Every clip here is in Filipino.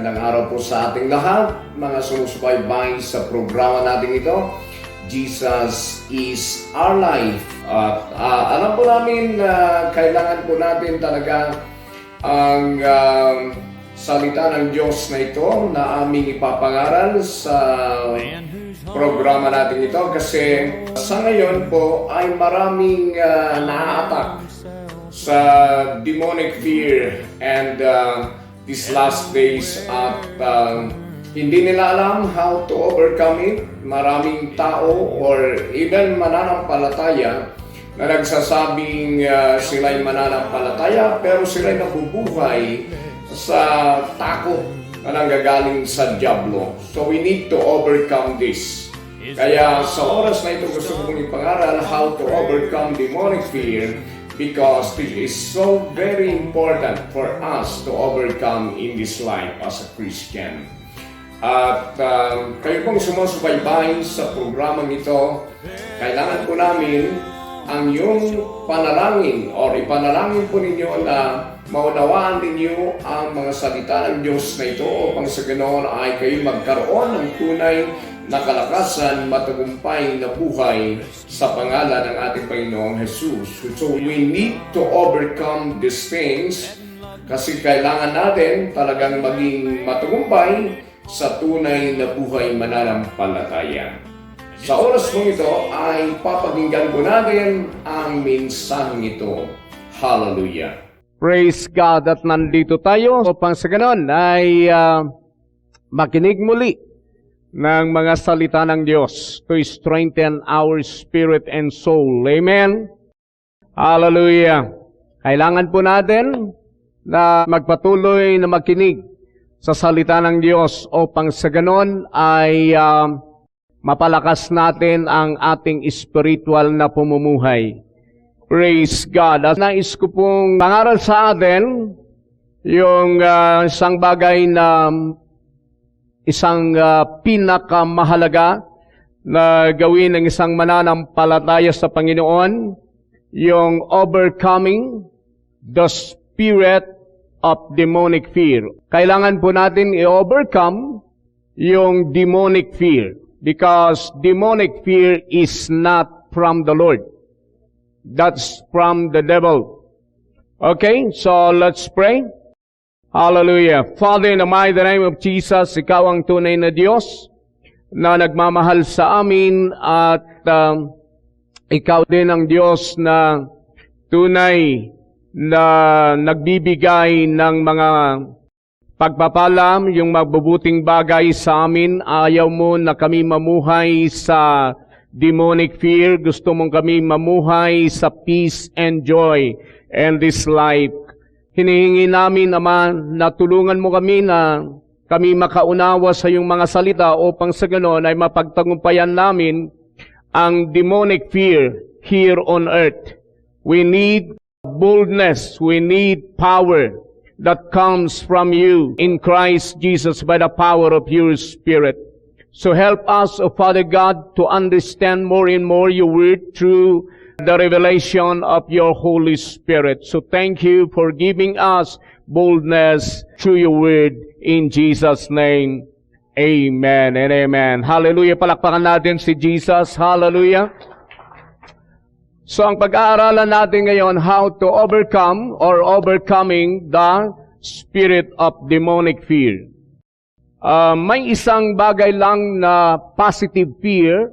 Magandang araw po sa ating lahat, mga sumusubaybay sa programa natin ito, Jesus is Our Life. At alam po namin na kailangan po natin talaga ang salita ng Diyos na ito na aming ipapangaral sa programa natin ito kasi sa ngayon po ay maraming na-attack sa demonic fear and these last days at hindi nila alam how to overcome it. Maraming tao or even mananampalataya na nagsasabing sila'y mananampalataya pero sila'y nabubuhay sa takot na nanggagaling sa dyablo. So we need to overcome this. Kaya sa oras na ito gusto kong ipangaral how to overcome demonic fear because it is so very important for us to overcome in this life as a Christian. At kayo pong sumusubaybay sa programang ito, kailangan po namin ang iyong panalangin or ipanalangin po ninyo na maunawaan ninyo ang mga salita ng Diyos na ito upang sa ganoon ay kayo magkaroon ng tunay na kalakasan, matagumpay na buhay sa pangalan ng ating Panginoong Jesus. So we need to overcome these things kasi kailangan natin talagang maging matagumpay sa tunay na buhay mananampalataya. Sa oras mong ito ay papakinggan ko natin ang mensaheng ito. Hallelujah! Praise God at nandito tayo upang sa ganon ay makinig muli ng mga salita ng Diyos to strengthen our spirit and soul. Amen? Hallelujah! Kailangan po natin na magpatuloy na makinig sa salita ng Diyos upang sa ganon ay mapalakas natin ang ating spiritual na pumumuhay. Praise God. Nais ko pong pangaral sa atin yung isang bagay na isang pinakamahalaga na gawin ng isang mananampalataya sa Panginoon, yung overcoming the spirit of demonic fear. Kailangan po natin i-overcome yung demonic fear because demonic fear is not from the Lord. That's from the devil. Okay, so let's pray. Hallelujah. Father, in the mighty name of Jesus, Ikaw ang tunay na Diyos na nagmamahal sa amin at Ikaw din ang Diyos na tunay na nagbibigay ng mga pagpapalam, yung magbubuting bagay sa amin. Ayaw mo na kami mamuhay sa demonic fear. Gusto mong kami mamuhay sa peace and joy in this life. Hinihingi namin, Ama, na tulungan mo kami na kami makaunawa sa iyong mga salita upang sa ganon ay mapagtagumpayan namin ang demonic fear here on earth. We need boldness, we need power that comes from you in Christ Jesus by the power of your Spirit. So help us, O Father God, to understand more and more your word through the revelation of your Holy Spirit. So thank you for giving us boldness through your word in Jesus' name. Amen and amen. Hallelujah. Palakpakan natin si Jesus. Hallelujah. So ang pag-aaralan natin ngayon, how to overcome or overcoming the spirit of demonic fear. May isang bagay lang na positive fear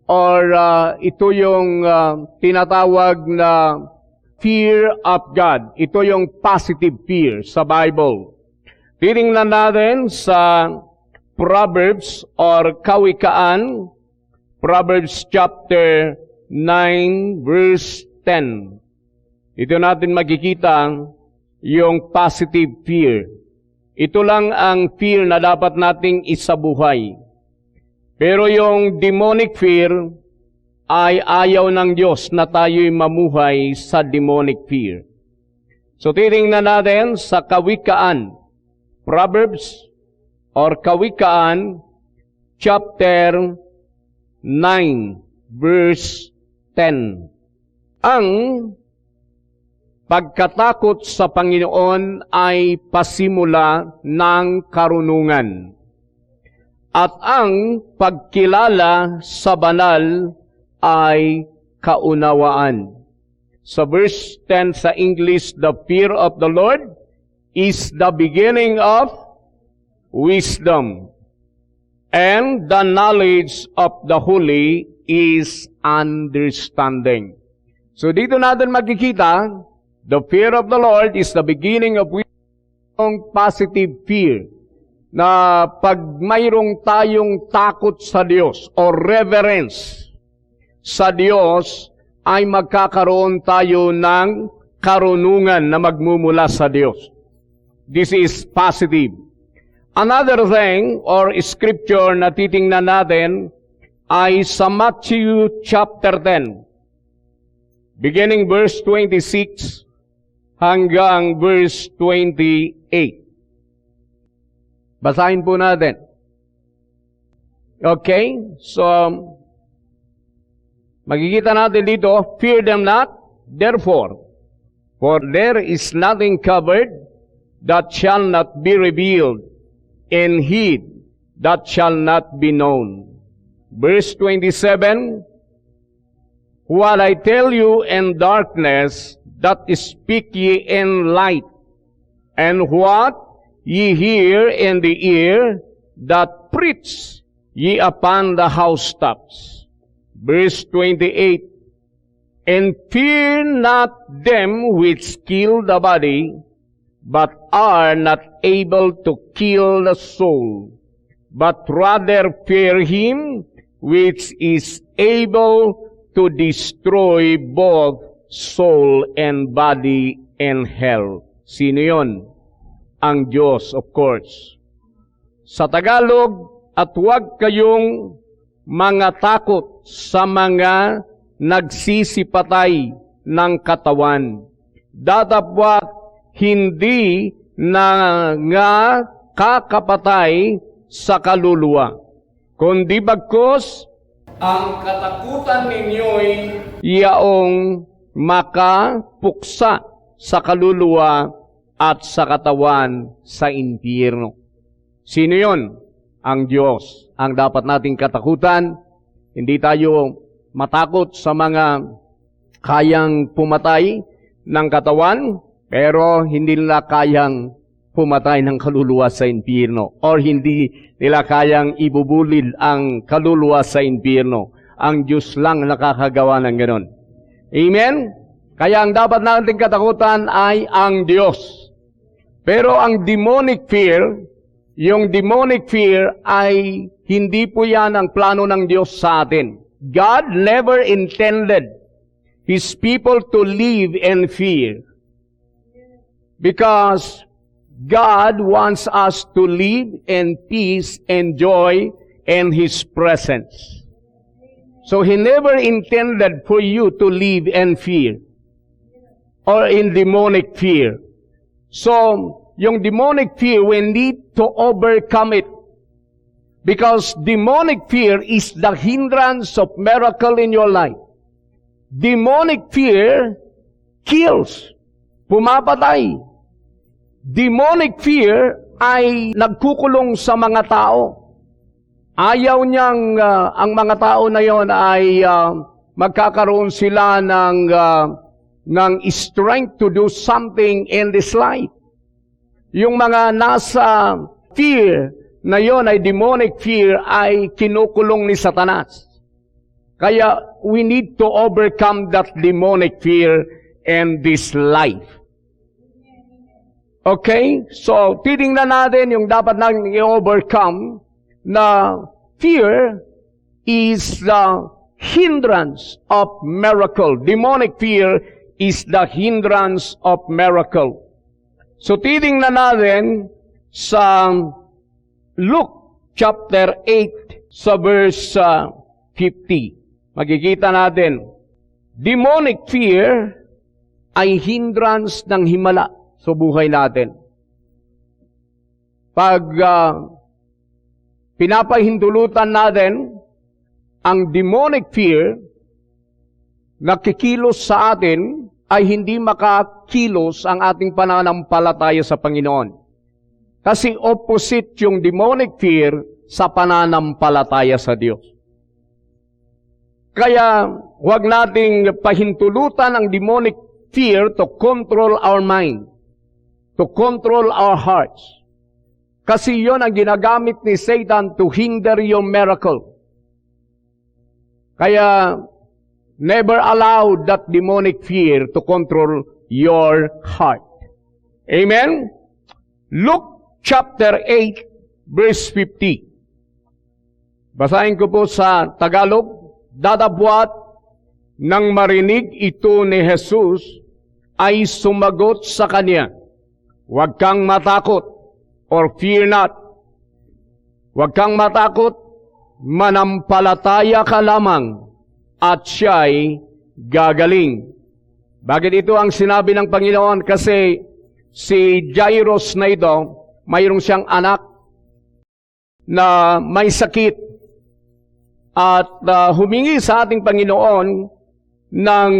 or ito yung tinatawag na fear of God. Ito yung positive fear sa Bible. Titingnan natin sa Proverbs or Kawikaan, Proverbs chapter 9 verse 10. Ito natin makikita yung positive fear. Ito lang ang fear na dapat nating isabuhay. Pero yung demonic fear ay ayaw ng Diyos na tayo'y mamuhay sa demonic fear. So titingnan natin sa Kawikaan, Proverbs or Kawikaan chapter 9 verse 10. Ang pagkatakot sa Panginoon ay pasimula ng karunungan. At ang pagkilala sa banal ay kaunawaan. Sa verse 10 sa English, the fear of the Lord is the beginning of wisdom, and the knowledge of the holy is understanding. So dito natin makikita, the fear of the Lord is the beginning of wisdom, positive fear. Na pag mayroong tayong takot sa Diyos o reverence sa Diyos, ay magkakaroon tayo ng karunungan na magmumula sa Diyos. This is positive. Another thing or scripture na titingnan natin ay sa Matthew chapter 10, beginning verse 26 hanggang verse 28. Basahin po natin. Okay? So, makikita natin dito, fear them not, therefore, for there is nothing covered that shall not be revealed, and hid that shall not be known. Verse 27, what I tell you in darkness, that speak ye in light, and what ye hear in the ear, that preach ye upon the housetops. Verse 28, and fear not them which kill the body, but are not able to kill the soul, but rather fear him which is able to destroy both soul and body in hell. Sino yun? Ang Diyos, of course. Sa Tagalog, at huwag kayong mga takot sa mga nagsisipatay ng katawan. Datapwat hindi na nga kakapatay sa kaluluwa, kundi bagkus ang katakutan ninyo'y yaong makapuksa sa kaluluwa at sa katawan sa impyerno. Sino yon? Ang Diyos. Ang dapat nating katakutan, hindi tayo matakot sa mga kayang pumatay ng katawan, pero hindi nila kayang pumatay ng kaluluwa sa impyerno, or hindi nila kayang ibubulid ang kaluluwa sa impyerno. Ang Diyos lang nakakagawa ng ganon. Amen? Kaya ang dapat nating katakutan ay ang Diyos. Pero ang demonic fear, yung demonic fear ay hindi po yan ang plano ng Diyos sa atin. God never intended His people to live in fear. Because God wants us to live in peace and joy in His presence. So He never intended for you to live in fear or in demonic fear. So, yung demonic fear, we need to overcome it. Because demonic fear is the hindrance of miracle in your life. Demonic fear kills, pumapatay. Demonic fear ay nagkukulong sa mga tao. Ayaw niyang ang mga tao na yon ay magkakaroon sila ng strength to do something in this life. Yung mga nasa fear na yon ay demonic fear ay kinukulong ni Satanas. Kaya we need to overcome that demonic fear in this life. Okay? So, titingnan natin yung dapat natin i-overcome na fear is the hindrance of miracle. Demonic fear is the hindrance of miracle. So, titingnan natin sa Luke chapter 8 sa verse 50. Magkikita natin, demonic fear ay hindrance ng himala sa buhay natin. Pag pinapahintulutan natin ang demonic fear, nakikilos sa atin ay hindi makakilos ang ating pananampalataya sa Panginoon. Kasi opposite yung demonic fear sa pananampalataya sa Diyos. Kaya huwag nating pahintulutan ang demonic fear to control our mind, to control our hearts. Kasi yon ang ginagamit ni Satan to hinder your miracle. Kaya never allow that demonic fear to control your heart. Amen? Luke chapter 8, verse 50. Basahin ko po sa Tagalog. Dadabwat nang marinig ito ni Jesus, ay sumagot sa kanya, "Huwag kang matakot," or fear not. Huwag kang matakot, manampalataya ka lamang, at siya'y gagaling. Bakit ito ang sinabi ng Panginoon? Kasi si Jairus na ito, mayroong siyang anak na may sakit. At humingi sa ating Panginoon ng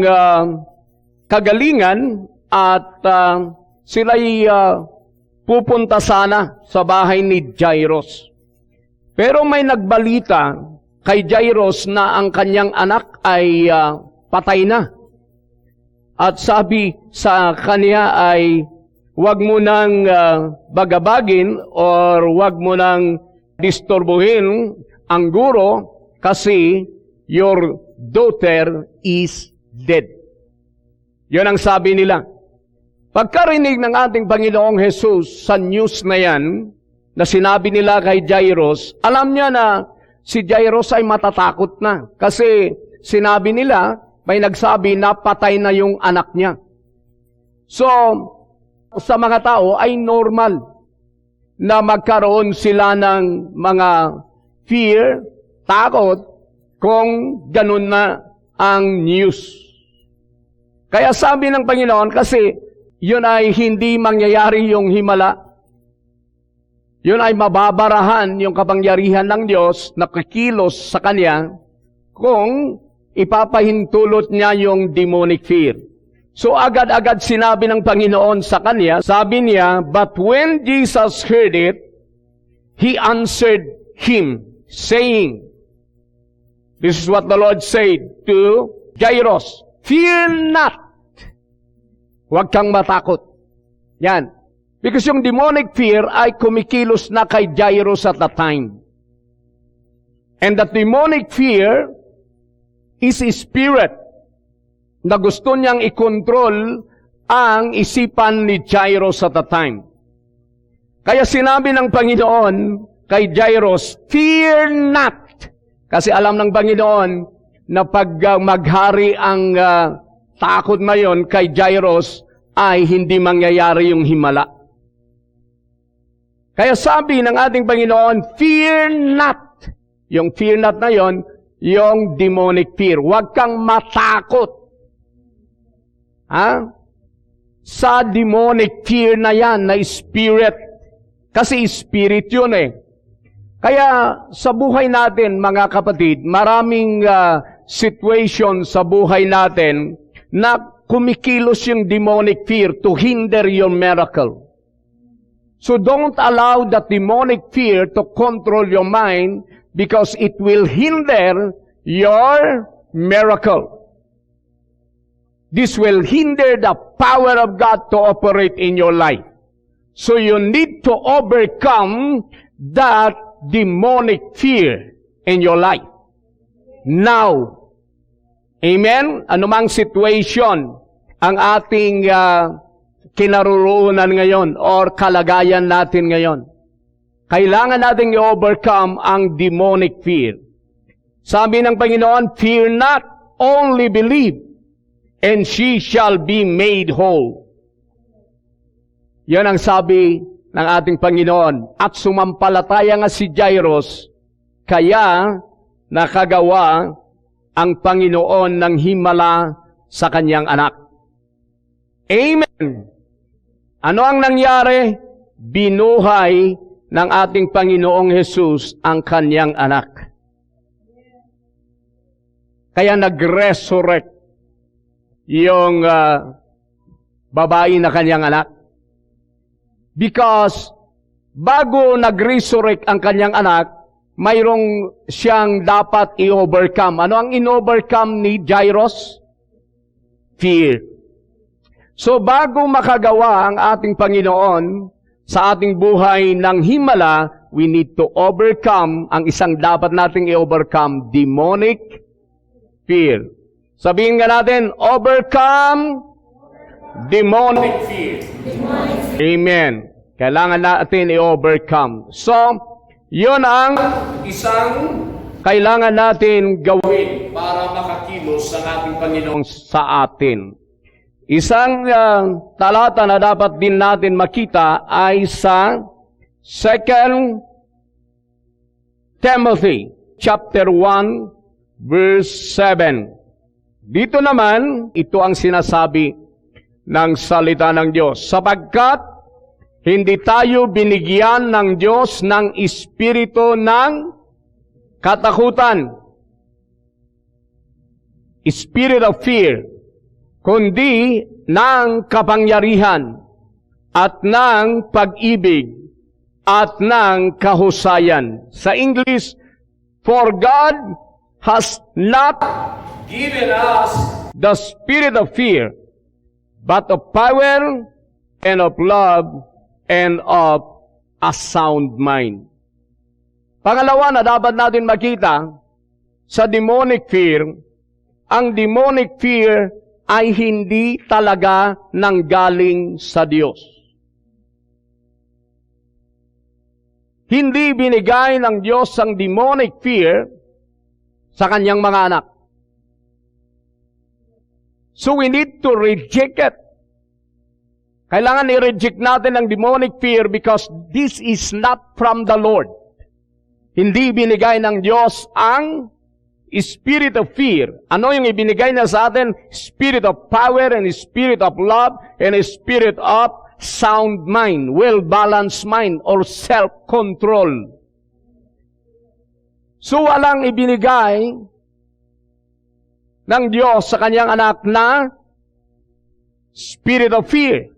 kagalingan at sila'y pupunta sana sa bahay ni Jairus. Pero may nagbalita kay Jairus na ang kanyang anak ay patay na. At sabi sa kanya ay, huwag mo nang bagabagin or huwag mo nang disturbuhin ang guro kasi your daughter is dead. Yun ang sabi nila. Pagkarinig ng ating Panginoong Jesus sa news na yan, na sinabi nila kay Jairus, alam niya na si Jairus ay matatakot na. Kasi sinabi nila, may nagsabi na patay na yung anak niya. So, sa mga tao ay normal na magkaroon sila ng mga fear, takot, kung ganun na ang news. Kaya sabi ng Panginoon, kasi yun ay hindi mangyayari yung himala. Yun ay mababarahan yung kapangyarihan ng Diyos na kikilos sa Kanya kung ipapahintulot niya yung demonic fear. So agad-agad sinabi ng Panginoon sa Kanya, sabi niya, "But when Jesus heard it, He answered him, saying," this is what the Lord said to Jairus, "Fear not." Huwag kang matakot. Yan. Because yung demonic fear ay kumikilos na kay Jairus at that time. And that demonic fear is a spirit na gusto niyang ikontrol ang isipan ni Jairus at that time. Kaya sinabi ng Panginoon kay Jairus, "Fear not." Kasi alam ng Panginoon na pag maghari ang takot na yon kay Jairus ay hindi mangyayari yung himala. Kaya sabi ng ating Panginoon, "Fear not." Yung fear not na yon, yung demonic fear. Huwag kang matakot. Sa demonic fear na yan, na spirit. Kasi spirit yun eh. Kaya sa buhay natin, mga kapatid, maraming situation sa buhay natin na kumikilos yung demonic fear to hinder your miracle. So don't allow that demonic fear to control your mind because it will hinder your miracle. This will hinder the power of God to operate in your life. So you need to overcome that demonic fear in your life. Now, amen? Anumang situation ang ating kinaroroonan ngayon or kalagayan natin ngayon, kailangan nating i-overcome ang demonic fear. Sabi ng Panginoon, "Fear not, only believe, and she shall be made whole." Yan ang sabi ng ating Panginoon. At sumampalataya nga si Jairus, kaya nakagawa ang Panginoon ng himala sa kanyang anak. Amen. Ano ang nangyari? Binuhay ng ating Panginoong Jesus ang kanyang anak. Kaya nag-resurrect yung babae na kanyang anak. Because bago nag-resurrect ang kanyang anak, mayroong siyang dapat i-overcome. Ano ang in-overcome ni Jairus? Fear. So bago makagawa ang ating Panginoon sa ating buhay ng himala, we need to overcome ang isang dapat nating i-overcome, demonic fear. Sabihin nga natin, overcome demonic fear. Amen. Kailangan natin i-overcome. So, yun ang isang kailangan natin gawin para makakilos sa ating Panginoon sa atin. Isang talata na dapat din natin makita ay sa 2 Timothy chapter 1 verse 7. Dito naman, ito ang sinasabi ng salita ng Diyos. Sapagkat hindi tayo binigyan ng Diyos ng espiritu ng katakutan, spirit of fear, kundi ng kapangyarihan at ng pag-ibig at ng kahusayan. Sa English, for God has not given us the spirit of fear, but of power and of love and of a sound mind. Pangalawa na dapat natin makita sa demonic fear, ang demonic fear ay hindi talaga nanggaling sa Diyos. Hindi binigay ng Diyos ang demonic fear sa kanyang mga anak. So we need to reject it. Kailangan i-reject natin ang demonic fear because this is not from the Lord. Hindi binigay ng Diyos ang spirit of fear. Ano yung ibinigay niya sa atin? Spirit of power and spirit of love and spirit of sound mind, well-balanced mind or self-control. So walang ibinigay ng Diyos sa kanyang anak na spirit of fear.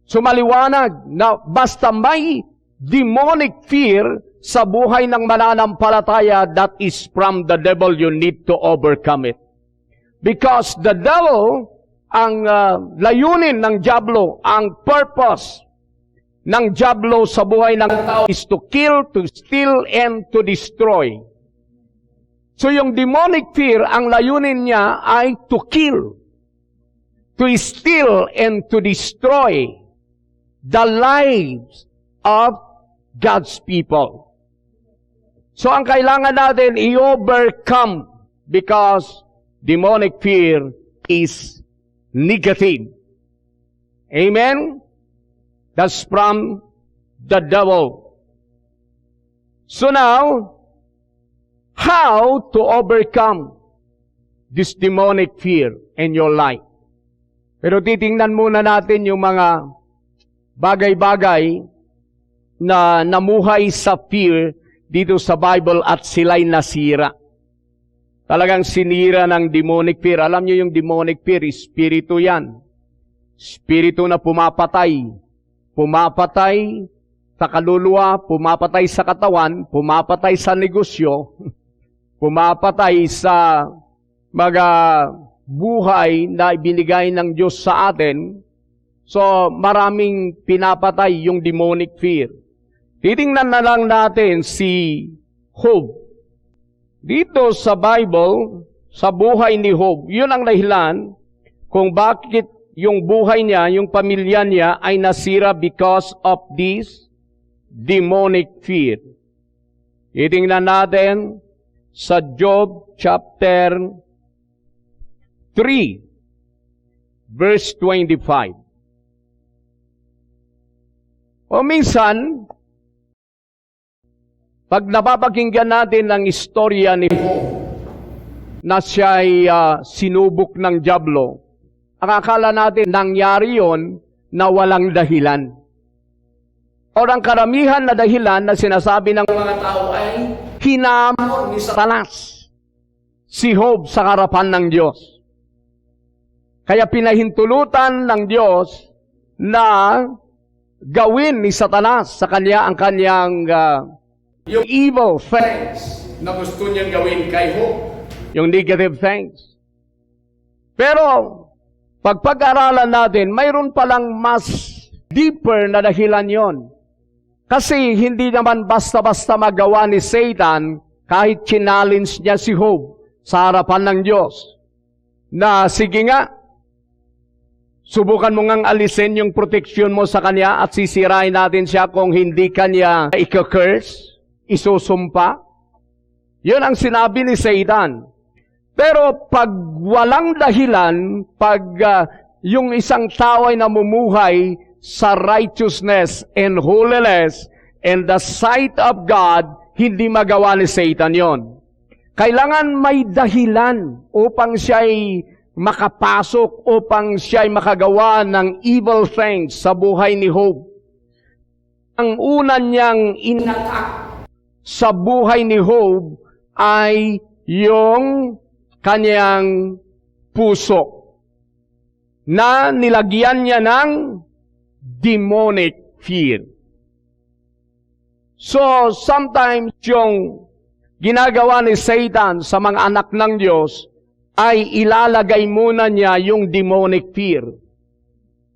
So maliwanag na basta may demonic fear sa buhay ng mananampalataya, that is from the devil, you need to overcome it. Because the devil, ang layunin ng diablo, ang purpose ng diablo sa buhay ng tao is to kill, to steal, and to destroy. So yung demonic fear, ang layunin niya ay to kill, to steal, and to destroy the lives of God's people. So ang kailangan natin i-overcome because demonic fear is negative. Amen? That's from the devil. So now, how to overcome this demonic fear in your life? Pero titingnan muna natin yung mga bagay-bagay na namuhay sa fear dito sa Bible at sila'y nasira. Talagang sinira ng demonic fear. Alam niyo yung demonic fear, espiritu yan. Espiritu na pumapatay. Pumapatay sa kaluluwa, pumapatay sa katawan, pumapatay sa negosyo, pumapatay sa mga buhay na ibinigay ng Diyos sa atin. So, maraming pinapatay yung demonic fear. Titingnan na lang natin si Job. Dito sa Bible, sa buhay ni Job, yun ang dahilan kung bakit yung buhay niya, yung pamilya niya ay nasira because of this demonic fear. Titingnan natin sa Job chapter 3, verse 25. O minsan, pag napapakinggan natin ang istorya ni Job na siya'y sinubok ng diablo, ang akala natin nangyari yon na walang dahilan. O ang karamihan na dahilan na sinasabi ng mga tao ay hinamon ni Satanas si Job sa harapan ng Diyos. Kaya pinahintulutan ng Diyos na gawin ni Satanas sa kanya ang kanyang yung evil things na gusto niyang gawin kay Hope. yung negative things. Pero, pag-aralan natin, mayroon palang mas deeper na dahilan yon. Kasi hindi naman basta-basta magawa ni Satan kahit challenge niya si Job sa harapan ng Diyos. Na sige nga, subukan mo ngang alisin yung protection mo sa kanya at sisirain natin siya kung hindi kanya ika-curse, isusumpa. Yun ang sinabi ni Satan. Pero pag walang dahilan, pag yung isang tao ay namumuhay sa righteousness and holiness and the sight of God, hindi magawa ni Satan yon. Kailangan may dahilan upang siya'y makapasok, upang siya'y makagawa ng evil things sa buhay ni Job. Ang una niyang inatak sa buhay ni Job ay yung kanyang puso na nilagyan niya ng demonic fear. So, sometimes yung ginagawa ni Satan sa mga anak ng Diyos ay ilalagay muna niya yung demonic fear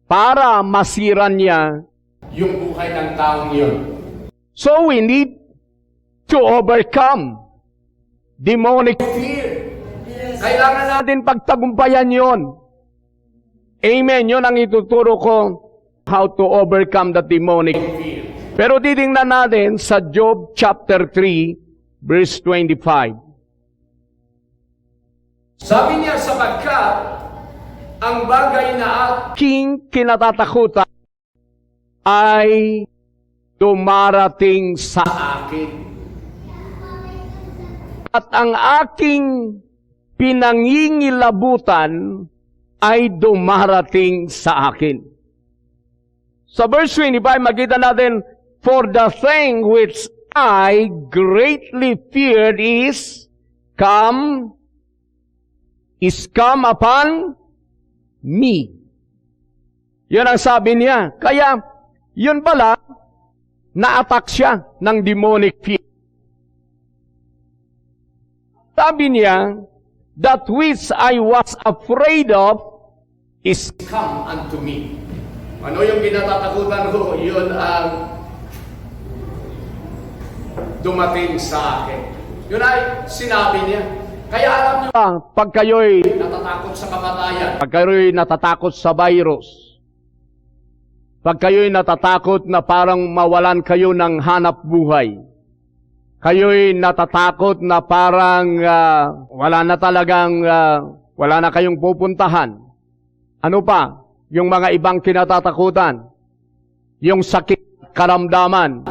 para masira niya Yung buhay ng taong yun. So, we need to overcome demonic Fear. Kailangan natin pagtagumpayan yon. Amen. Yun ang ituturo ko, how to overcome the demonic fear. Pero titingnan natin sa Job chapter 3, verse 25. Sabi niya, sapagkat ang bagay na Aking kinatatakutan ay dumarating sa akin, at ang aking pinangingilabutan ay dumarating sa akin. Sa verse 25, makita natin, for the thing which I greatly feared is come upon me. Yan ang sabi niya. Kaya, yun pala, na-attack siya ng demonic fear. Sabi niya, that which I was afraid of is come unto me. Ano yung kinatatakutan ko? Yun ang dumating sa akin. Yun ay sinabi niya. Kaya alam niyo, pag kayo'y natatakot sa kamatayan. Pag kayo'y natatakot sa virus, pag kayo'y natatakot na parang mawalan kayo ng hanap buhay, kayo'y natatakot na parang wala na talagang, wala na kayong pupuntahan. Ano pa? Yung mga ibang kinatatakutan. Yung sakit, karamdaman.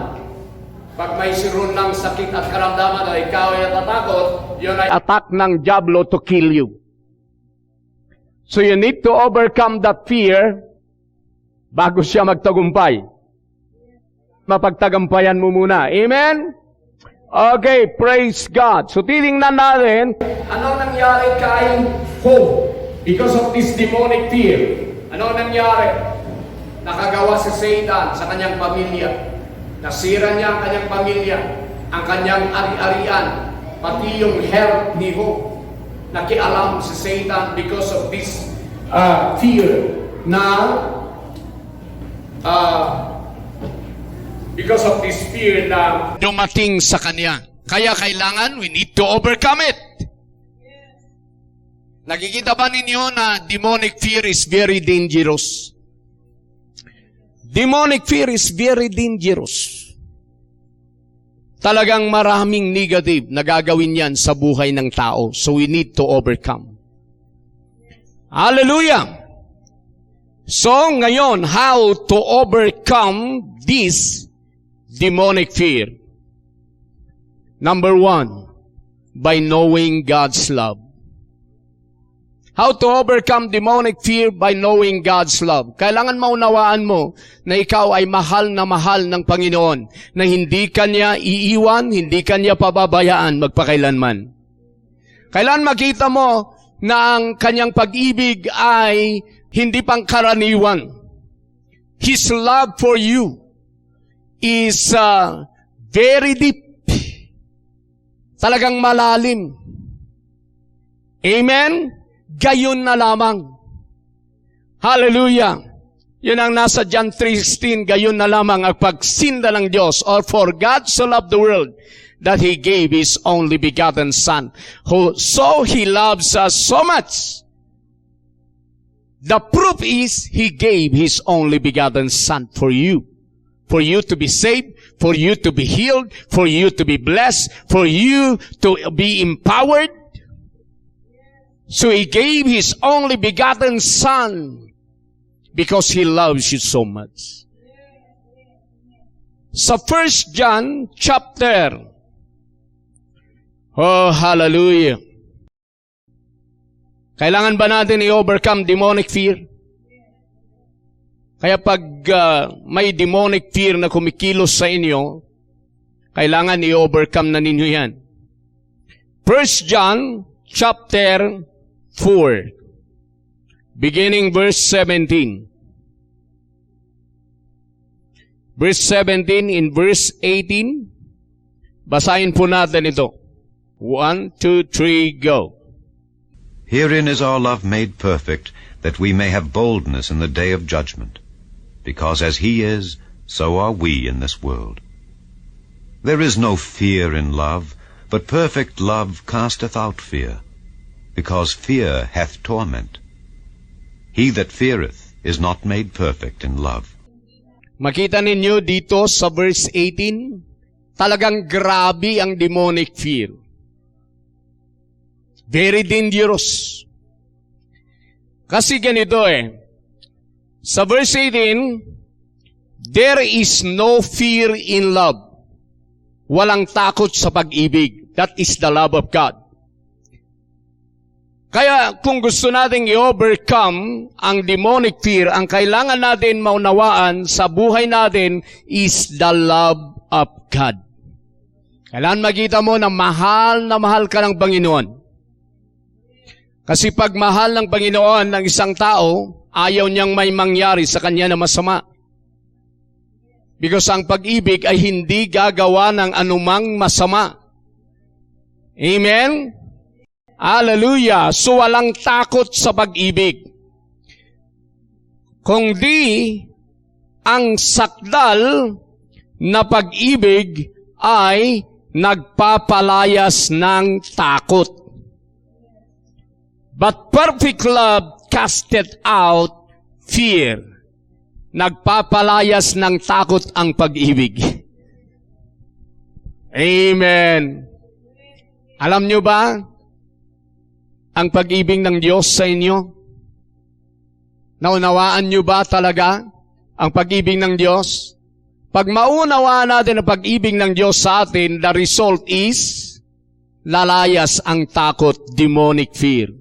Pag may siron ng sakit at karamdaman na ikaw ay natatakot, yun ay Attack ng diablo to kill you. So you need to overcome that fear bago siya magtagumpay. Mapagtagumpayan mo muna. Amen? Okay, praise God. So titingnan natin, ano nangyari kay Job because of this demonic fear. Ano nangyari? Nakagawa si Satan sa kanyang pamilya. Nasira niya ang kanyang pamilya, ang kanyang ari-arian, pati yung health ni Job. Nakialam si Satan because of this fear na because of this fear na dumating sa kanya. Kaya kailangan, we need to overcome it. Nakikita ba ninyo na demonic fear is very dangerous? Demonic fear is very dangerous. Talagang maraming negative na gagawin yan sa buhay ng tao. So we need to overcome. Hallelujah! So ngayon, how to overcome this demonic fear? Number 1, by knowing God's love. How to overcome demonic fear by knowing God's love. Kailangan maunawaan mo na ikaw ay mahal ng Panginoon, na hindi Kanya iiwan, hindi Kanya pababayaan magpakailanman. Kailangan makita mo na ang kanyang pag-ibig ay hindi pangkaraniwan. His love for you is very deep. Talagang malalim. Amen? Gayon na lamang. Hallelujah. Yun ang nasa John 3:16, gayon na lamang ang pagsinda ng Diyos. Or for God so loved the world that He gave His only begotten Son. So He loves us so much. The proof is He gave His only begotten Son for you. For you to be saved, for you to be healed, for you to be blessed, for you to be empowered. So He gave His only begotten Son because He loves you so much. Sa 1 John chapter, oh hallelujah. Kailangan ba natin i-overcome demonic fear? Kaya pag may demonic fear na kumikilos sa inyo, kailangan i-overcome na ninyo yan. 1 John chapter 4, beginning verse 17. Verse 17 in verse 18, basahin po natin ito. 1, 2, 3, go. Herein is our love made perfect, that we may have boldness in the day of judgment. Because as He is, so are we in this world. There is no fear in love, but perfect love casteth out fear, because fear hath torment. He that feareth is not made perfect in love. Makita ninyo dito sa verse 18, talagang grabe ang demonic fear. Very dangerous. Kasi ganito sa verse 18, there is no fear in love. Walang takot sa pag-ibig. That is the love of God. Kaya kung gusto nating i-overcome ang demonic fear, ang kailangan natin maunawaan sa buhay natin is the love of God. Kailangan makita mo na mahal ka ng Panginoon. Kasi pag mahal ng Panginoon ng isang tao, ayaw niyang may mangyari sa kanya na masama. Because ang pag-ibig ay hindi gagawa ng anumang masama. Amen? Hallelujah! So walang takot sa pag-ibig. Kung di, ang sakdal na pag-ibig ay nagpapalayas ng takot. But perfect love casteth out fear. Nagpapalayas ng takot ang pag-ibig. Amen. Alam nyo ba ang pag-ibig ng Diyos sa inyo? Naunawaan nyo ba talaga ang pag-ibig ng Diyos? Pag maunawaan natin ang pag-ibig ng Diyos sa atin, the result is lalayas ang takot, demonic fear.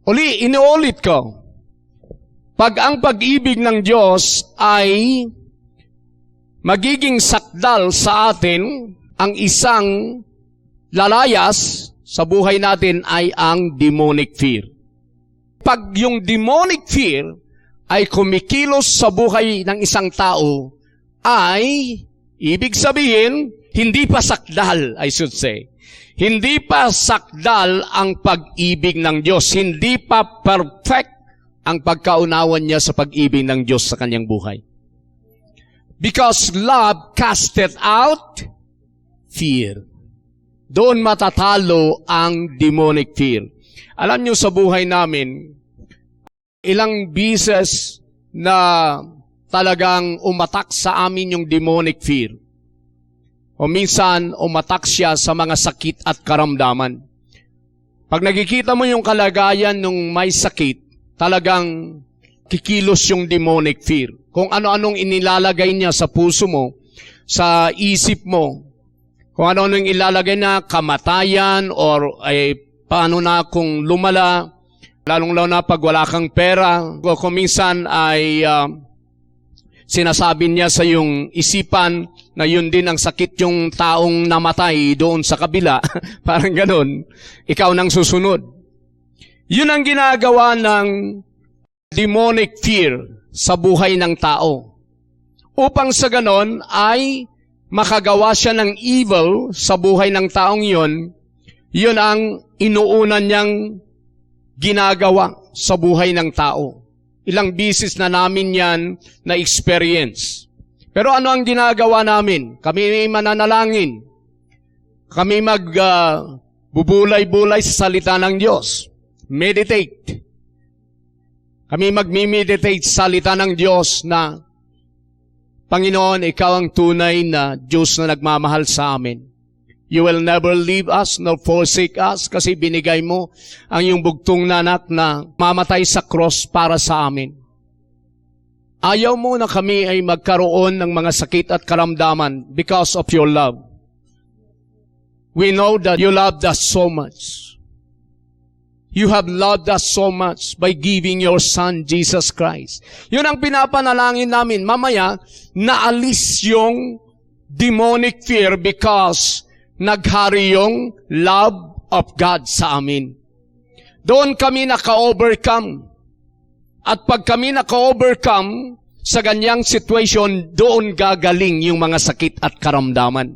Inuulit ko. Pag ang pag-ibig ng Diyos ay magiging sakdal sa atin, ang isang lalayas sa buhay natin ay ang demonic fear. Pag yung demonic fear ay kumikilos sa buhay ng isang tao, ay ibig sabihin, hindi pa sakdal, I should say. Hindi pa sakdal ang pag-ibig ng Diyos. Hindi pa perfect ang pagkaunawan niya sa pag-ibig ng Diyos sa kanyang buhay. Because love casteth out fear. Doon matatalo ang demonic fear. Alam niyo sa buhay namin, ilang beses na talagang umatak sa amin yung demonic fear. O minsan, umatak siya sa mga sakit at karamdaman. Pag nakikita mo yung kalagayan ng may sakit, talagang kikilos yung demonic fear. Kung ano-anong inilalagay niya sa puso mo, sa isip mo, kung ano-anong ilalagay na kamatayan or paano na kung lumala, lalong-lalo na pag wala kang pera, kung minsan ay sinasabi niya sa iyong isipan na yun din ang sakit yung taong namatay doon sa kabila. Parang ganon. Ikaw nang susunod. Yun ang ginagawa ng demonic fear sa buhay ng tao. Upang sa ganon ay makagawa siya ng evil sa buhay ng taong yun, yun ang inuunan niyang ginagawa sa buhay ng tao. Ilang bisis na namin yan na-experience. Pero ano ang ginagawa namin? Kami mananalangin. Kami bubulay-bulay sa salita ng Diyos. Meditate. Kami magmi-meditate sa salita ng Diyos na, Panginoon, Ikaw ang tunay na Diyos na nagmamahal sa amin. You will never leave us nor forsake us kasi binigay mo ang iyong bugtong na anak na mamatay sa cross para sa amin. Ayaw mo na kami ay magkaroon ng mga sakit at karamdaman because of your love. We know that you loved us so much. You have loved us so much by giving your Son, Jesus Christ. Yun ang pinapanalangin namin. Mamaya, naalis yung demonic fear because naghari yung love of God sa amin. Doon kami naka-overcome. At pag kami naka-overcome sa ganyang situation, doon gagaling yung mga sakit at karamdaman.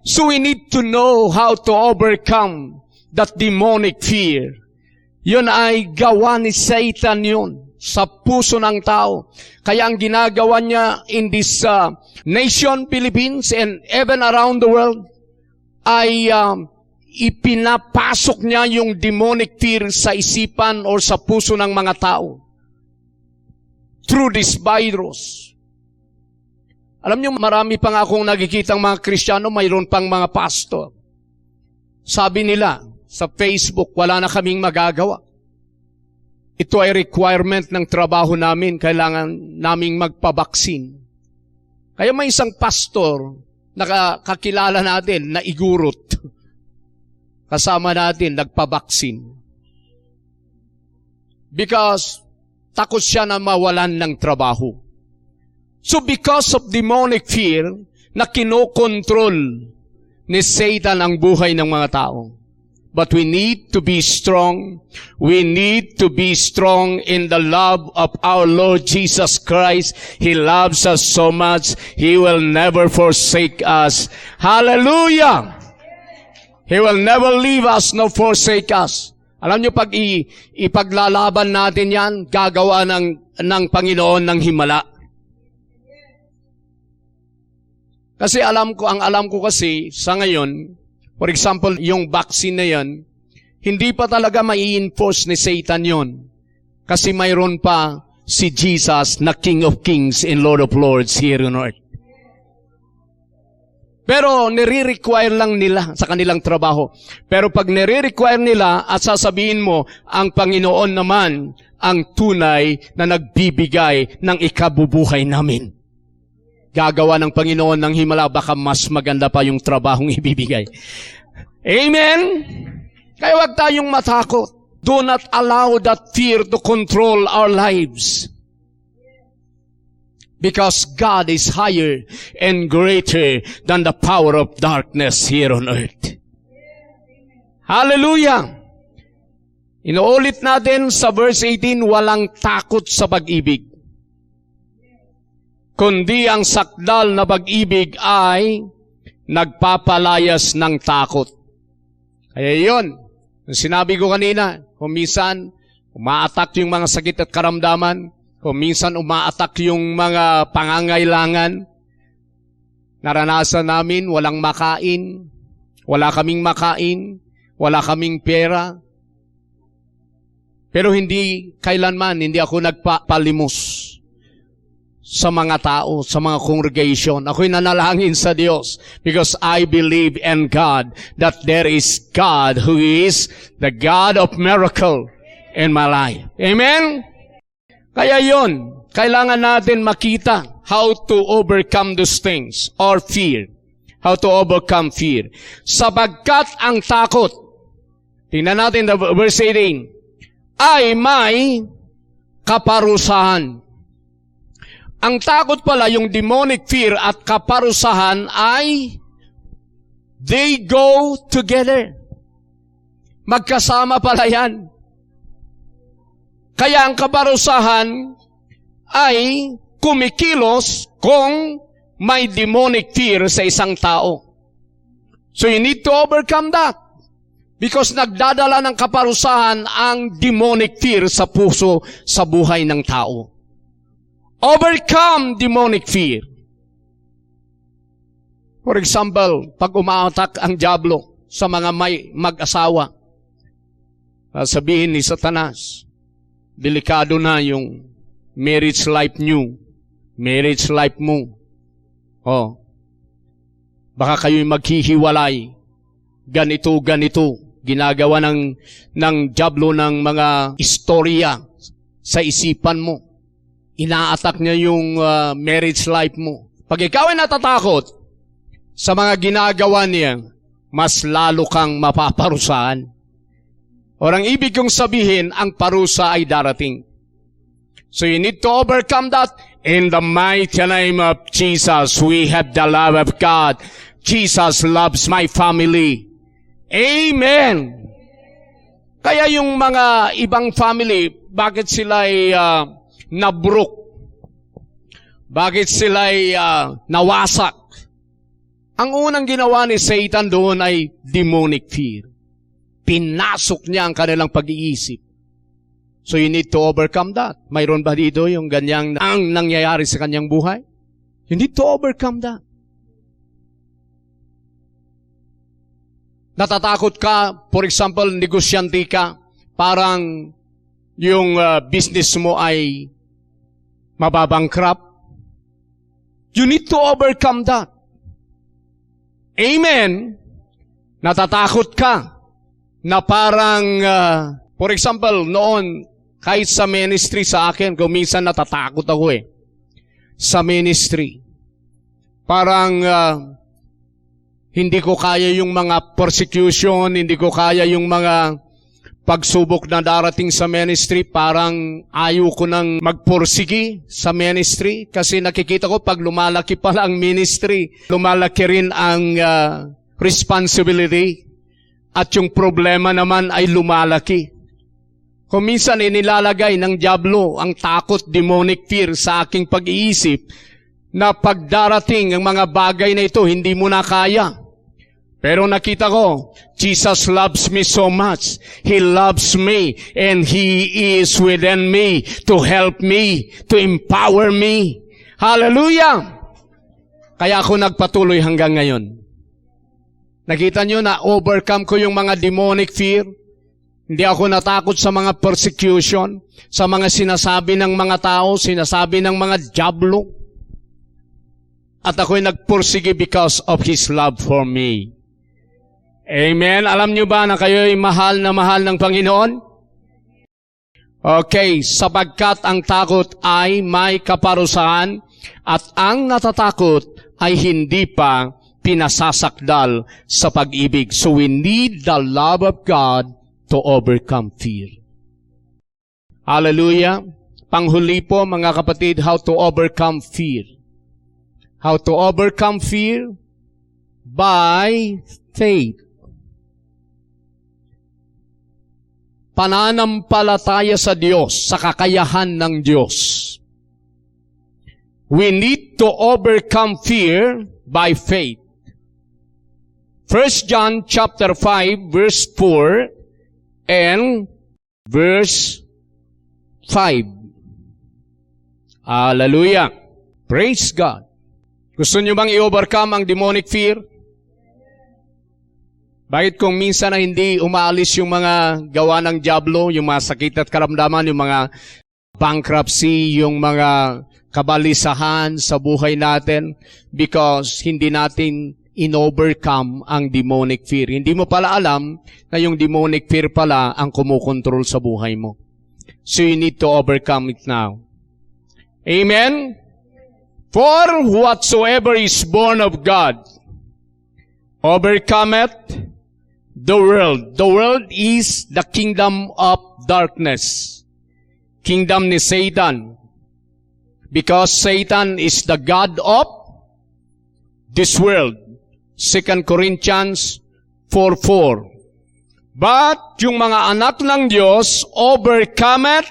So we need to know how to overcome that demonic fear. Yun ay gawa ni Satan yun sa puso ng tao. Kaya ang ginagawa niya in this nation, Philippines, and even around the world, ay ipinapasok niya yung demonic fear sa isipan or sa puso ng mga tao. Through this virus. Alam niyo, marami pa nga akong nakikitang mga Kristiyano, mayroon pang mga pastor. Sabi nila sa Facebook, wala na kaming magagawa. Ito ay requirement ng trabaho namin. Kailangan naming magpabaksin. Kaya may isang pastor na kakilala natin na igurot. Kasama natin, nagpabaksin. Because takot siya na mawalan ng trabaho. So because of demonic fear, na kinokontrol ni Satan ang buhay ng mga tao. But we need to be strong. We need to be strong in the love of our Lord Jesus Christ. He loves us so much. He will never forsake us. Hallelujah! He will never leave us nor forsake us. Alam niyo, pag ipaglalaban natin yan, gagawa ng Panginoon ng himala. Kasi ang alam ko kasi sa ngayon, for example, yung vaccine na yan, hindi pa talaga mai-enforce ni Satan yon. Kasi mayroon pa si Jesus na King of Kings and Lord of Lords here on earth. Pero nire-require lang nila sa kanilang trabaho. Pero pag nire-require nila at sasabihin mo, ang Panginoon naman ang tunay na nagbibigay ng ikabubuhay namin. Gagawa ng Panginoon ng himala, baka mas maganda pa yung trabahong ibibigay. Amen? Kaya huwag tayong matakot. Do not allow that fear to control our lives. Because God is higher and greater than the power of darkness here on earth. Hallelujah! Inuulit natin sa verse 18, walang takot sa pag-ibig. Kundi ang sakdal na pag-ibig ay nagpapalayas ng takot. Kaya yun, sinabi ko kanina, kung minsan umaatak yung mga sakit at karamdaman, kung minsan umaatak yung mga pangangailangan, naranasan namin walang makain, wala kaming makain, wala kaming pera. Pero hindi kailanman, hindi ako nagpapalimos sa mga tao, sa mga congregation. Ako'y nanalangin sa Diyos because I believe in God that there is God who is the God of miracle in my life. Amen? Kaya yon, kailangan natin makita how to overcome those things or fear. How to overcome fear. Sapagkat ang takot, tingnan natin the verse 18, ay may kaparusahan. Ang takot pala, yung demonic fear at kaparusahan ay they go together. Magkasama pala yan. Kaya ang kaparusahan ay kumikilos kung may demonic fear sa isang tao. So you need to overcome that. Because nagdadala ng kaparusahan ang demonic fear sa puso, sa buhay ng tao. Overcome demonic fear. For example, pag umaatak ang dyablo sa mga may mag-asawa, sabihin ni Satanas, delikado na yung marriage life nyo, marriage life mo. Baka kayo'y maghihiwalay. Ganito. Ginagawa ng dyablo ng mga istorya sa isipan mo. Ina-attack niya yung marriage life mo. Pag ikaw ay natatakot sa mga ginagawa niya, mas lalo kang mapaparusahan. Ang ibig kong sabihin, ang parusa ay darating. So you need to overcome that. In the mighty name of Jesus, we have the love of God. Jesus loves my family. Amen. Kaya yung mga ibang family, bakit sila ay nabruk? Bakit sila ay nawasak? Ang unang ginawa ni Satan doon ay demonic fear. Pinasok niya ang kanilang pag-iisip. So you need to overcome that. Mayroon ba dito yung ganyang ang nangyayari sa kanyang buhay? You need to overcome that. Natatakot ka, for example, negosyante ka, parang yung business mo ay mababangkrap. You need to overcome that. Amen. Natatakot ka na parang, for example, noon, kahit sa ministry sa akin, kung minsan natatakot ako sa ministry. Parang, hindi ko kaya yung mga persecution, hindi ko kaya yung mga pagsubok na darating sa ministry, parang ayaw ko nang magpursigi sa ministry kasi nakikita ko pag lumalaki pala ang ministry, lumalaki rin ang responsibility at yung problema naman ay lumalaki. Kung minsan inilalagay ng dyablo ang takot, demonic fear sa aking pag-iisip na pagdarating ang mga bagay na ito, hindi mo na kaya. Pero nakita ko, Jesus loves me so much. He loves me and He is within me to help me, to empower me. Hallelujah! Kaya ako nagpatuloy hanggang ngayon. Nakita nyo na overcome ko yung mga demonic fear. Hindi ako natakot sa mga persecution, sa mga sinasabi ng mga tao, sinasabi ng mga dyablo. At ako'y nagpursige because of His love for me. Amen. Alam nyo ba na kayo'y mahal na mahal ng Panginoon? Okay, sapagkat ang takot ay may kaparusahan at ang natatakot ay hindi pa pinasasakdal sa pag-ibig. So we need the love of God to overcome fear. Hallelujah. Panghuli po mga kapatid, how to overcome fear. How to overcome fear? By faith. Pananampalataya sa Diyos, sa kakayahan ng Diyos. We need to overcome fear by faith. 1 John chapter 5 verse 4 and verse 5. Hallelujah. Praise God. Gusto nyo bang i-overcome ang demonic fear? Bakit kung minsan na hindi umaalis yung mga gawa ng dyablo, yung mga sakit at karamdaman, yung mga bankruptcy, yung mga kabalisahan sa buhay natin? Because hindi natin in-overcome ang demonic fear. Hindi mo pala alam na yung demonic fear pala ang kumukontrol sa buhay mo. So you need to overcome it now. Amen? For whatsoever is born of God overcometh the world. The world is the kingdom of darkness. Kingdom ni Satan. Because Satan is the god of this world. 2 Corinthians 4:4. But yung mga anak ng Diyos overcometh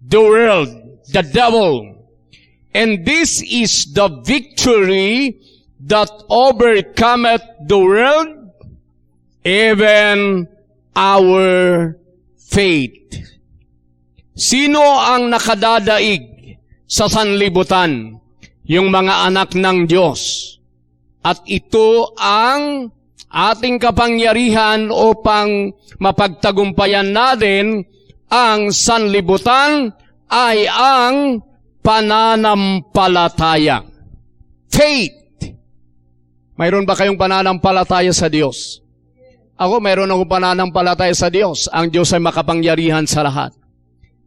the world, the devil. And this is the victory that overcometh the world, even our faith. Sino ang nakadadaig sa sanlibutan? Yung mga anak ng Diyos. At ito ang ating kapangyarihan upang mapagtagumpayan natin ang sanlibutan ay ang pananampalataya. Faith. Mayroon ba kayong pananampalataya sa Diyos? Ako, mayroon akong pananampalataya sa Diyos. Ang Diyos ay makapangyarihan sa lahat.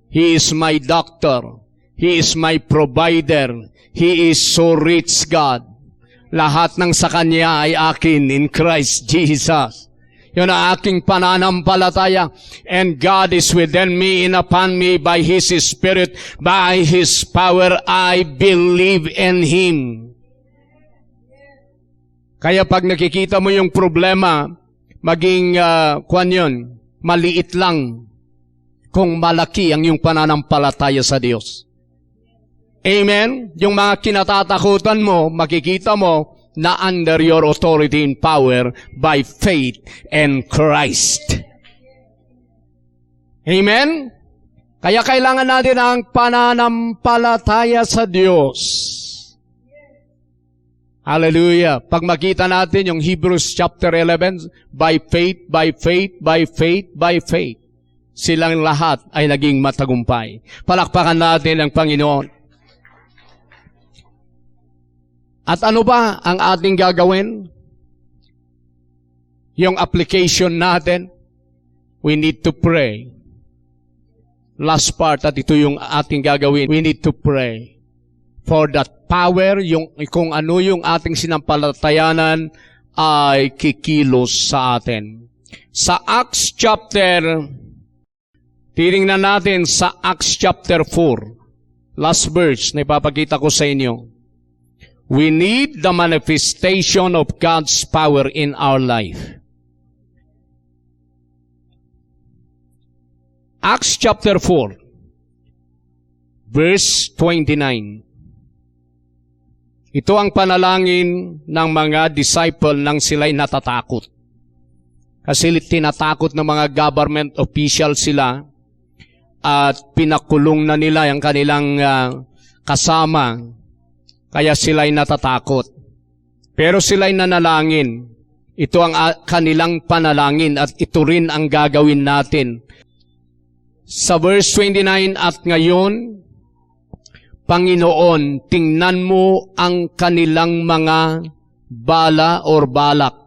He is my doctor. He is my provider. He is so rich God. Lahat ng sa Kanya ay akin in Christ Jesus. Yun ang aking pananampalataya. And God is within me and upon me by His Spirit. By His power, I believe in Him. Kaya pag nakikita mo yung problema, maging, maliit lang kung malaki ang yung pananampalataya sa Diyos. Amen? Yung mga kinatatakutan mo, makikita mo na under your authority and power by faith in Christ. Amen? Kaya kailangan natin ang pananampalataya sa Diyos. Hallelujah. Pag makita natin yung Hebrews chapter 11, by faith, by faith, by faith, by faith, silang lahat ay naging matagumpay. Palakpakan natin ang Panginoon. At ano ba ang ating gagawin? Yung application natin, we need to pray. Last part, at ito yung ating gagawin. We need to pray for that power, yung kung ano yung ating sinampalatayanan ay kikilos sa atin. Sa Acts chapter, titingnan natin sa Acts chapter 4. Last verse na ipapakita ko sa inyo. We need the manifestation of God's power in our life. Acts chapter 4, verse 29. Ito ang panalangin ng mga disciple nang sila'y natatakot. Kasi tinatakot ng mga government official sila at pinakulong na nila ang kanilang kasama. Kaya sila'y natatakot. Pero sila'y nanalangin. Ito ang kanilang panalangin at ito rin ang gagawin natin. Sa verse 29, at ngayon, Panginoon, tingnan mo ang kanilang mga bala or balak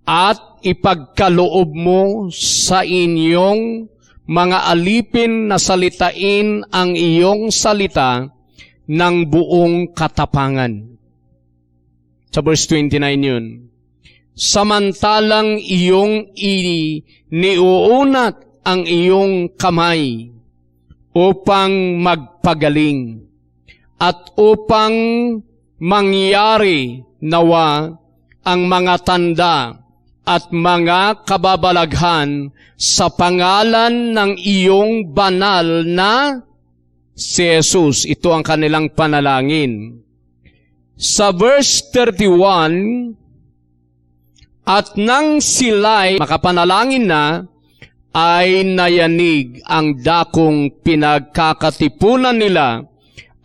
at ipagkaloob mo sa inyong mga alipin na salitain ang iyong salita ng buong katapangan. Sa verse 29 yun. Samantalang iyong iniuunat ang iyong kamay upang magpagaling at upang mangyari nawa ang mga tanda at mga kababalaghan sa pangalan ng iyong banal na si Jesus. Ito ang kanilang panalangin. Sa verse 31, at nang sila'y makapanalangin na, ay nayanig ang dakong pinagkakatipunan nila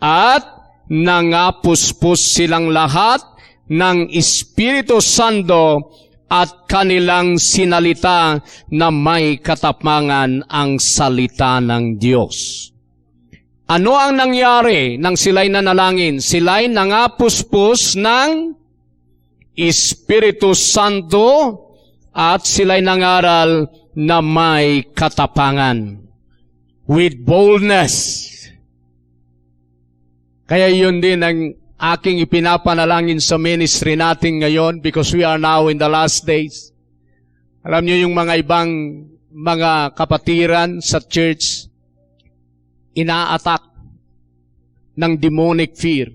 at nangapuspos silang lahat ng Espiritu Santo at kanilang sinalita na may katapangan ang salita ng Diyos. Ano ang nangyari nang sila'y nanalangin? Sila'y nangapuspos ng Espiritu Santo at sila'y nangaral na may katapangan. With boldness. Kaya yun din ang aking ipinapanalangin sa ministry natin ngayon because we are now in the last days. Alam niyo yung mga ibang mga kapatiran sa church, ina-attack ng demonic fear.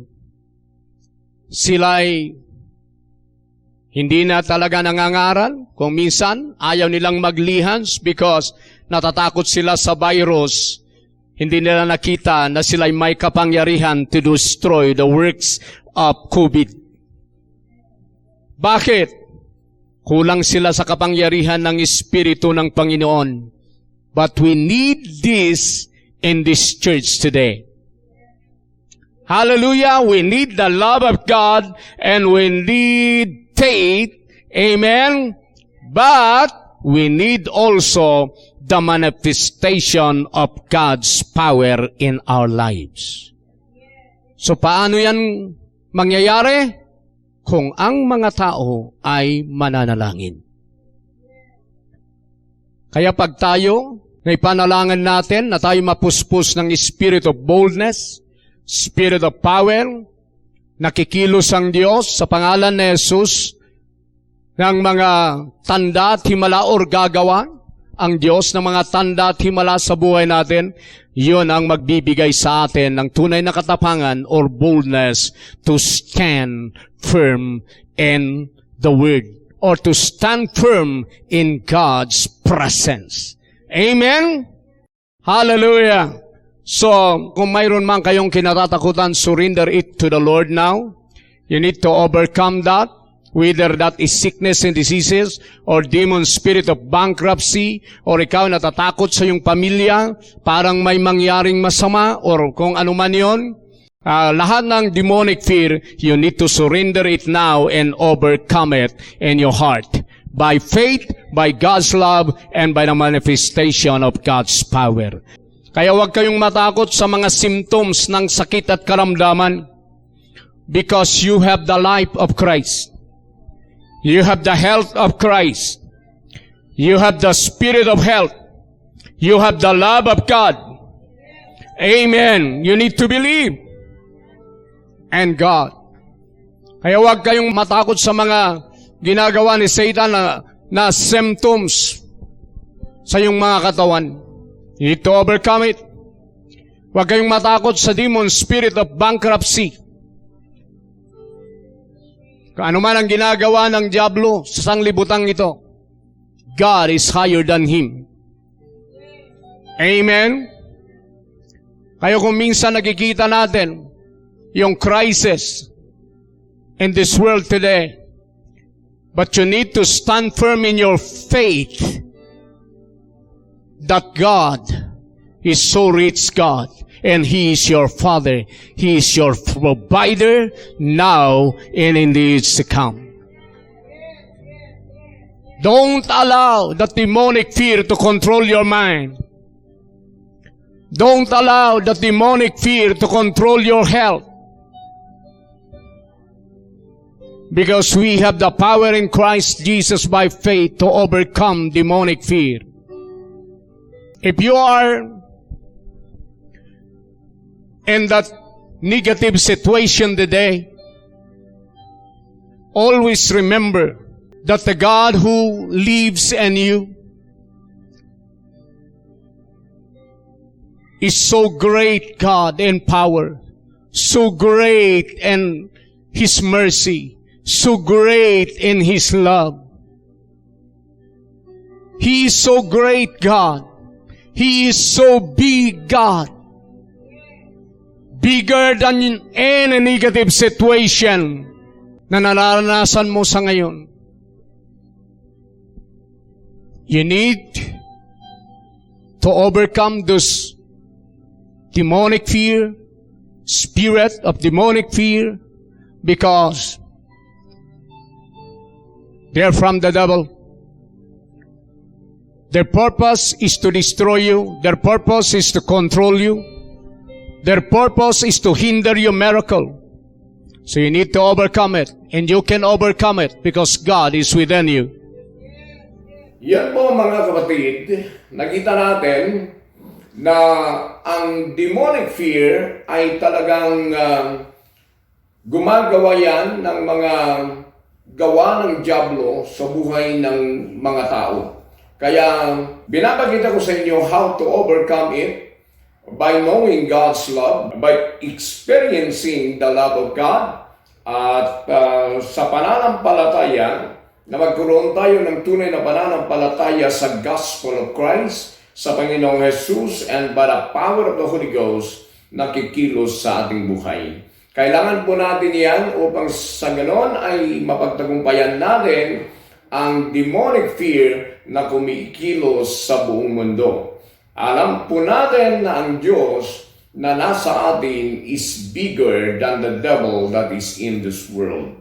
Sila'y hindi na talaga nangangaral. Kung minsan, ayaw nilang maglihans because natatakot sila sa virus. Hindi nila nakita na sila'y may kapangyarihan to destroy the works of COVID. Bakit? Kulang sila sa kapangyarihan ng Espiritu ng Panginoon. But we need this in this church today. Hallelujah! We need the love of God and we need faith. Amen? But we need also the manifestation of God's power in our lives. So paano yan mangyayari? Kung ang mga tao ay mananalangin. Kaya pag tayo, may panalangin natin na tayo mapuspos ng spirit of boldness, spirit of power, nakikilos ang Diyos sa pangalan ni Jesus ng mga tanda at himala or gagawa, ang Diyos ng mga tanda at himala sa buhay natin, yun ang magbibigay sa atin ng tunay na katapangan or boldness to stand firm in the Word or to stand firm in God's presence. Amen? Hallelujah! So, kung mayroon man kayong kinatatakutan, surrender it to the Lord now. You need to overcome that. Whether that is sickness and diseases, or demon spirit of bankruptcy, or ikaw natatakot sa iyong pamilya, parang may mangyaring masama, or kung ano man yun, lahat ng demonic fear, you need to surrender it now and overcome it in your heart. By faith, by God's love, and by the manifestation of God's power. Kaya huwag kayong matakot sa mga symptoms ng sakit at karamdaman, because you have the life of Christ. You have the health of Christ. You have the spirit of health. You have the love of God. Amen. You need to believe. And God. Kaya huwag kayong matakot sa mga ginagawa ni Satan na symptoms sa iyong mga katawan. You need to overcome it. Huwag kayong matakot sa demon spirit of bankruptcy. Kung ano man ang ginagawa ng diablo sa sanglibutang ito, God is higher than him. Amen? Kaya kung minsan nakikita natin yung crisis in this world today, but you need to stand firm in your faith that God is so rich God. And He is your Father. He is your provider now and in the days to come. Don't allow the demonic fear to control your mind. Don't allow the demonic fear to control your health. Because we have the power in Christ Jesus by faith to overcome demonic fear. If you are in that negative situation today, always remember that the God who lives in you is so great God in power, so great in His mercy, so great in His love. He is so great God. He is so big God. Bigger than any negative situation na nararanasan mo sa ngayon. You need to overcome this demonic fear, spirit of demonic fear, because they're from the devil. Their purpose is to destroy you. Their purpose is to control you. Their purpose is to hinder your miracle. So you need to overcome it. And you can overcome it because God is within you. Yan po mga kapatid, nakita natin na ang demonic fear ay talagang gumagawa yan ng mga gawa ng diablo sa buhay ng mga tao. Kaya binabagita ko sa inyo how to overcome it. by knowing God's love, by experiencing the love of God, at sa pananampalataya, na magkaroon tayo ng tunay na pananampalataya sa Gospel of Christ, sa Panginoong Jesus, and by the power of the Holy Ghost, nakikilos sa ating buhay. Kailangan po natin yan upang sa ganon ay mapagtagumpayan natin ang demonic fear na kumikilos sa buong mundo. Alam po natin na ang Diyos na nasa atin is bigger than the devil that is in this world.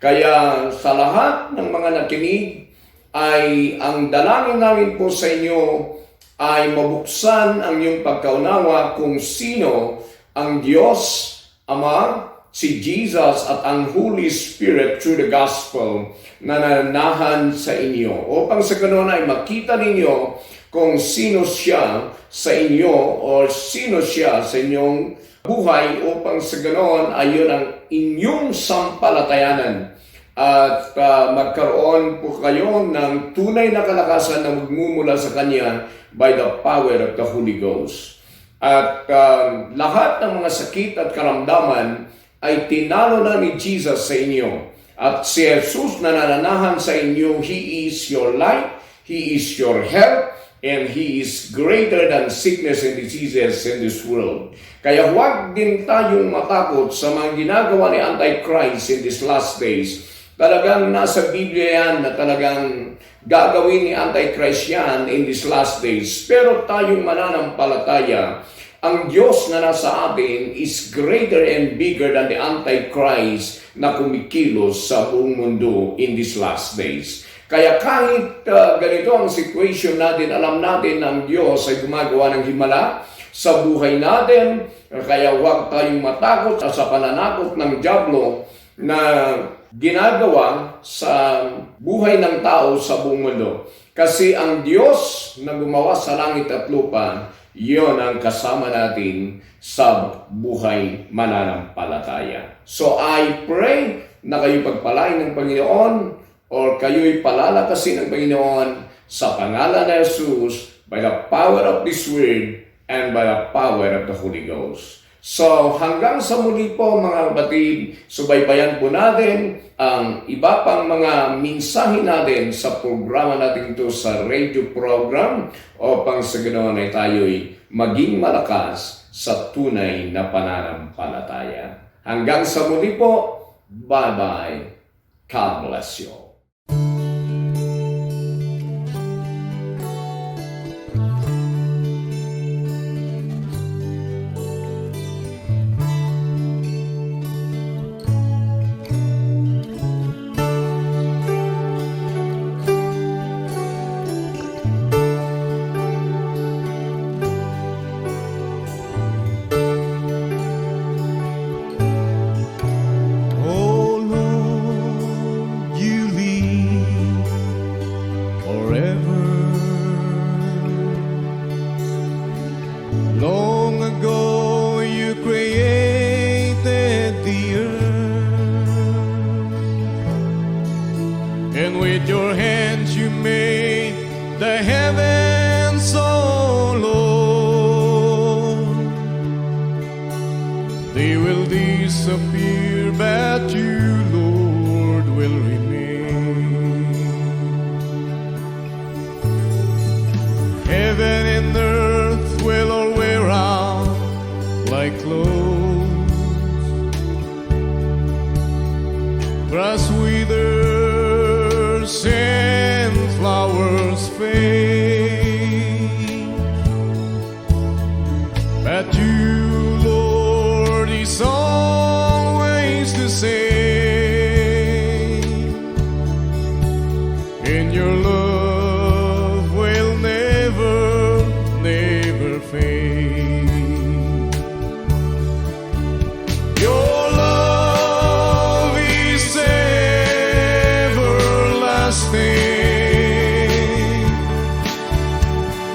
Kaya sa lahat ng mga nakinig ay ang dalangin namin po sa inyo ay mabuksan ang iyong pagkaunawa kung sino ang Diyos Ama, si Jesus at ang Holy Spirit through the Gospel na nananahan sa inyo. Upang sa ganoon ay makita ninyo kung sino siya sa inyo o sino siya sa inyong buhay upang sa ganoon ay yun ang inyong sampalatayanan. At magkaroon po kayo ng tunay na kalakasan na magmumula sa Kanya by the power of the Holy Ghost. At lahat ng mga sakit at karamdaman ay tinalo na ni Jesus sa inyo. At si Jesus na nananahan sa inyo, He is your life, He is your health, and He is greater than sickness and diseases in this world. Kaya huwag din tayong matakot sa mga ginagawa ni Antichrist in these last days. Talagang nasa Biblia yan na talagang gagawin ni Antichrist yan in these last days. Pero tayong mananampalataya, ang Diyos na nasa atin is greater and bigger than the Antichrist na kumikilos sa buong mundo in these last days. Kaya kahit ganito ang situation natin, alam natin na ang Diyos ay gumagawa ng himala sa buhay natin. Kaya huwag tayong matakot sa pananakot ng dyablo na ginagawa sa buhay ng tao sa buong mundo. Kasi ang Diyos na gumawa sa langit at lupa, yon ang kasama natin sa buhay mananampalataya. So I pray na kayo pagpalain ng Panginoon or kayo'y palalakasin ng Panginoon sa pangalan ni Jesus by the power of this word and by the power of the Holy Ghost. So hanggang sa muli po mga kapatid, subaybayan po natin ang iba pang mga mensahe natin sa programa natin ito sa radio program upang sa ganoon ay tayo'y maging malakas sa tunay na pananampalataya. Hanggang sa muli po, bye-bye. God bless you. Long ago you created the earth, and with your hands you made the heavens so low. They will disappear, but you, Lord, will remain. Heaven and earth will all wear out like clothes. Grass withers and flowers fade, but you, Lord, is always the same, and your love will never, never fade. Your love is everlasting.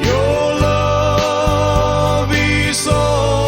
Your love is all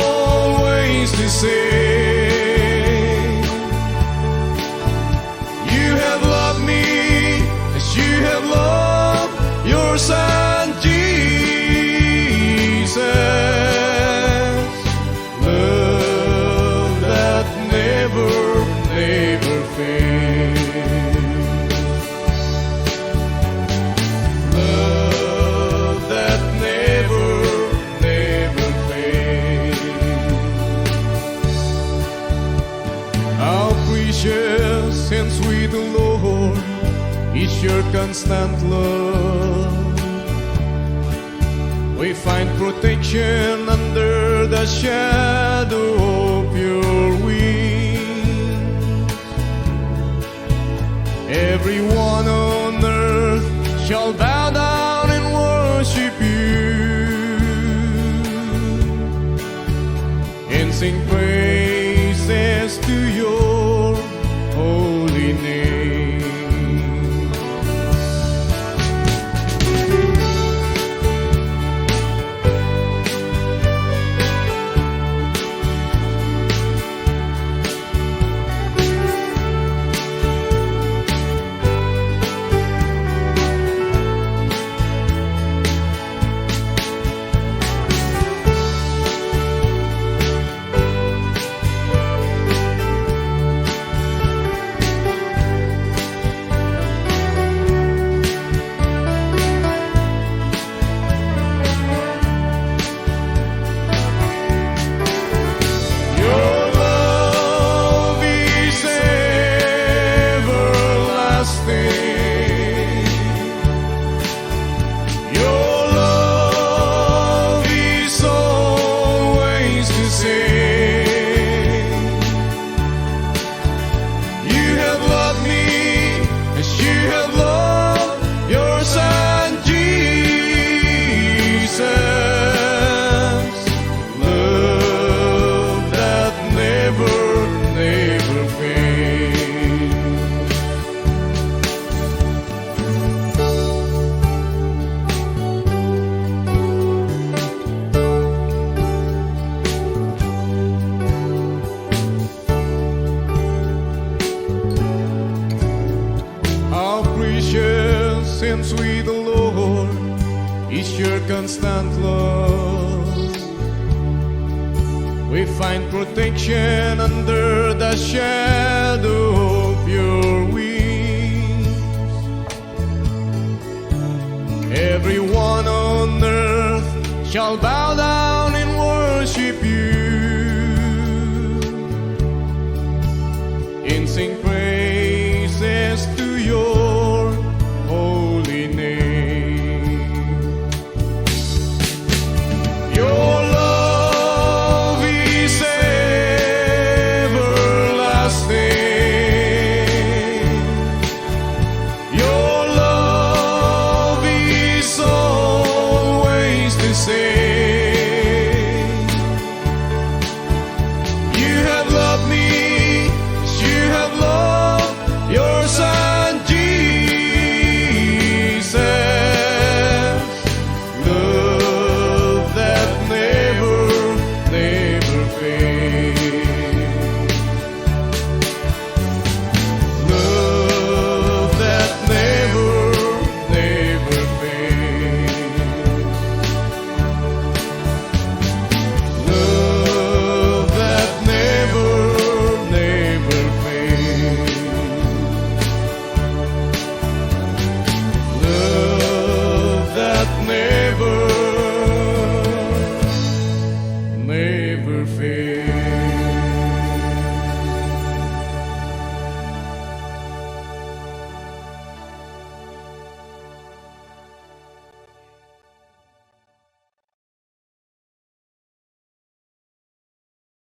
constant love. We find protection under the shadow of your wing. Everyone on earth shall bow down and worship you and sing praises to your holy name. And sweet, the Lord, is your constant love. We find protection under the shadow of your wings. Everyone on earth shall bow down and worship you